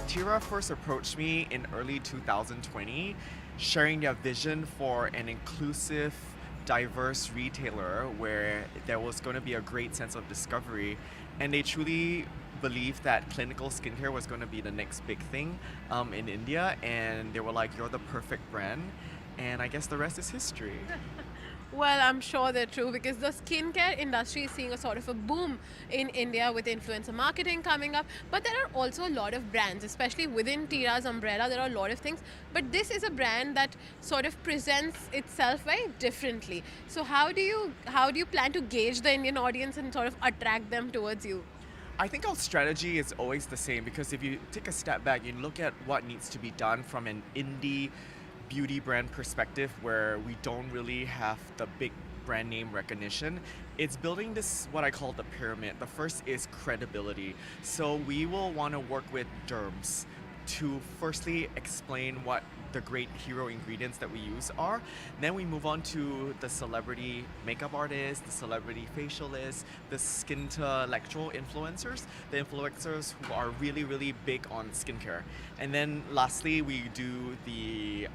Tira first approached me in early 2020, sharing their vision for an inclusive, diverse retailer where there was going to be a great sense of discovery. And they truly believed that clinical skincare was going to be the next big thing in India. And they were like, "You're the perfect brand." And I guess the rest is history. Well, I'm sure they're true because the skincare industry is seeing a sort of a boom in India with influencer marketing coming up. But there are also a lot of brands, especially within Tira's umbrella. There are a lot of things. But this is a brand that sort of presents itself very differently. So how do you plan to gauge the Indian audience and sort of attract them towards you? I think our strategy is always the same because if you take a step back, you look at what needs to be done from an indie beauty brand perspective where we don't really have the big brand name recognition. It's building this, what I call the pyramid. The first is credibility. So we will want to work with derms to firstly explain what the great hero ingredients that we use are. Then we move on to the celebrity makeup artists, the celebrity facialists, the skin-to-electoral influencers, the influencers who are really, really big on skincare. And then lastly, we do the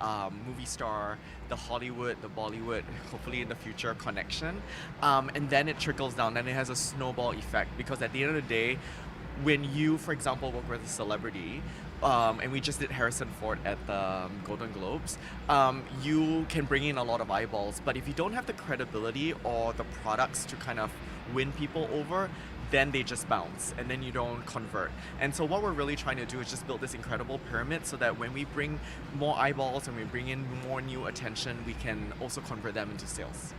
movie star, the Hollywood, the Bollywood, hopefully in the future connection. And then it trickles down and it has a snowball effect because at the end of the day, when you, for example, work with a celebrity, and we just did Harrison Ford at the Golden Globes, you can bring in a lot of eyeballs. But if you don't have the credibility or the products to kind of win people over, then they just bounce and then you don't convert. And so what we're really trying to do is just build this incredible pyramid so that when we bring more eyeballs and we bring in more new attention, we can also convert them into sales.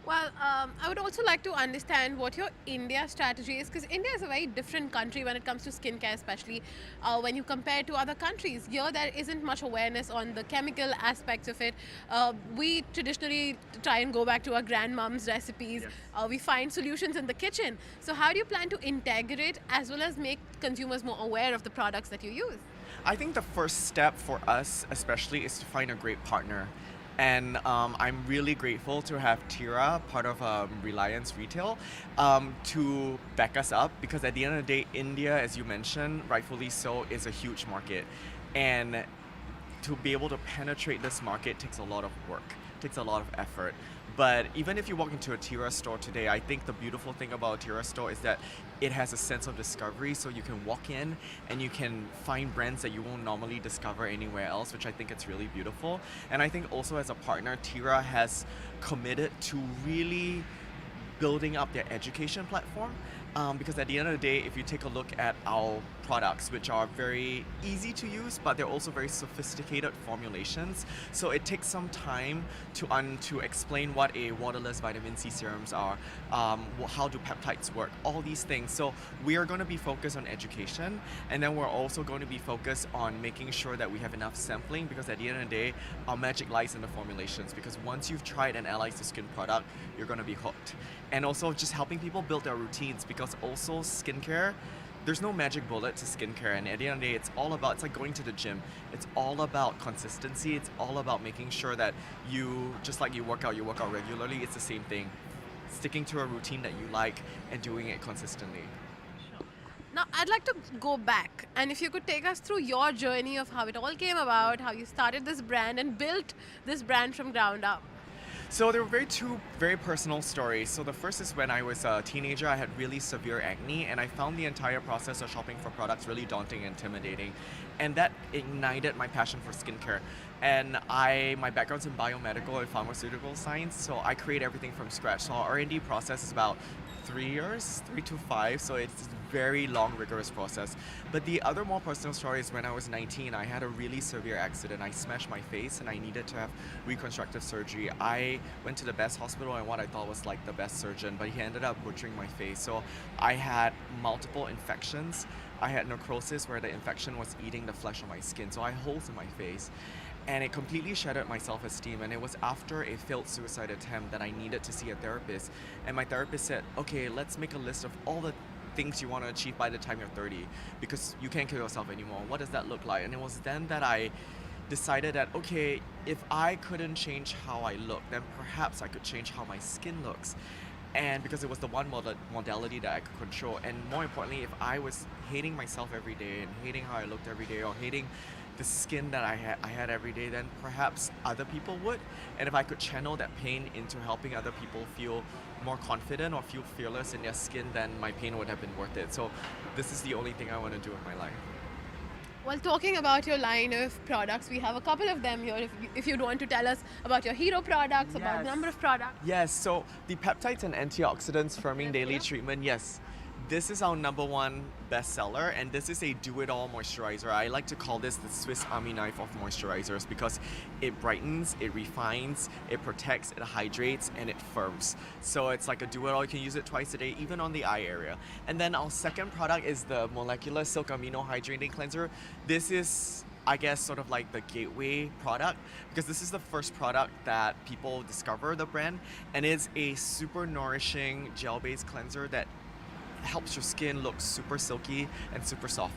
Well, I would also like to understand what your India strategy is because India is a very different country when it comes to skincare, especially when you compare to other countries. Here, there isn't much awareness on the chemical aspects of it. We traditionally try and go back to our grandmom's recipes. Yes. We find solutions in the kitchen. So, how do you plan to integrate as well as make consumers more aware of the products that you use? I think the first step for us, especially, is to find a great partner. And I'm really grateful to have Tira, part of Reliance Retail, to back us up because at the end of the day, India, as you mentioned, rightfully so, is a huge market. And to be able to penetrate this market takes a lot of work, takes a lot of effort. But even if you walk into a Tira store today, I think the beautiful thing about a Tira store is that it has a sense of discovery. So you can walk in and you can find brands that you won't normally discover anywhere else, which I think it's really beautiful. And I think also as a partner, Tira has committed to really building up their education platform. Because at the end of the day, if you take a look at our products, which are very easy to use, but they're also very sophisticated formulations. So it takes some time to explain what a waterless vitamin C serums are, how do peptides work, all these things. So we are going to be focused on education, and then we're also going to be focused on making sure that we have enough sampling, because at the end of the day, our magic lies in the formulations. Because once you've tried an allied to skin product, you're going to be hooked. And also just helping people build their routines, because also skincare, there's no magic bullet to skincare, and at the end of the day, it's like going to the gym. It's all about consistency. It's all about making sure that just like you work out regularly. It's the same thing. Sticking to a routine that you like and doing it consistently. Now, I'd like to go back, and if you could take us through your journey of how it all came about, how you started this brand and built this brand from ground up. So there were two very personal stories. So the first is when I was a teenager, I had really severe acne, and I found the entire process of shopping for products really daunting and intimidating. And that ignited my passion for skincare. And my background's in biomedical and pharmaceutical science, so I create everything from scratch. So our R&D process is about 3 years, 3 to 5, so it's a very long, rigorous process. But the other more personal story is when I was 19, I had a really severe accident. I smashed my face and I needed to have reconstructive surgery. I went to the best hospital and what I thought was like the best surgeon, but he ended up butchering my face. So I had multiple infections. I had necrosis where the infection was eating the flesh on my skin, so I had holes in my face. And it completely shattered my self-esteem, and it was after a failed suicide attempt that I needed to see a therapist. And my therapist said, okay, let's make a list of all the things you want to achieve by the time you're 30, because you can't kill yourself anymore. What does that look like? And it was then that I decided that, okay, if I couldn't change how I look, then perhaps I could change how my skin looks. and because it was the one modality that I could control. And more importantly, if I was hating myself every day and hating how I looked every day or hating the skin that I had every day, then perhaps other people would. And if I could channel that pain into helping other people feel more confident or feel fearless in their skin, then my pain would have been worth it. So this is the only thing I want to do in my life. Well, talking about your line of products, we have a couple of them here. If you'd want to tell us about your hero products, about the Yes. number of products. Yes, so the peptides and antioxidants firming daily Yeah. treatment, yes. This is our number one bestseller, and this is a do-it-all moisturizer. I like to call this the Swiss Army knife of moisturizers because it brightens, it refines, it protects, it hydrates, and it firms. So it's like a do-it-all. You can use it twice a day, even on the eye area. And then our second product is the Molecular Silk Amino Hydrating Cleanser. This is, I guess, sort of like the gateway product because this is the first product that people discover the brand, and it's a super nourishing gel-based cleanser that helps your skin look super silky and super soft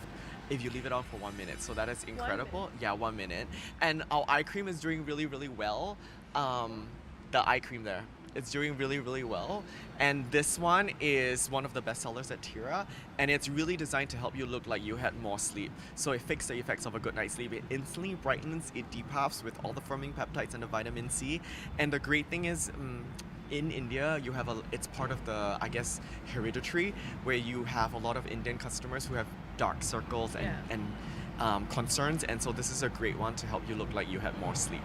if you leave it on for 1 minute. So that is incredible. Yeah, 1 minute. And our eye cream is doing really, really well. The eye cream there, it's doing really, really well. And this one is one of the best sellers at Tira, and it's really designed to help you look like you had more sleep. So it fixes the effects of a good night's sleep. It instantly brightens, it depuffs with all the firming peptides and the vitamin C. And the great thing is, in India, you have it's part of the, I guess, hereditary, where you have a lot of Indian customers who have dark circles and concerns, and so this is a great one to help you look like you had more sleep.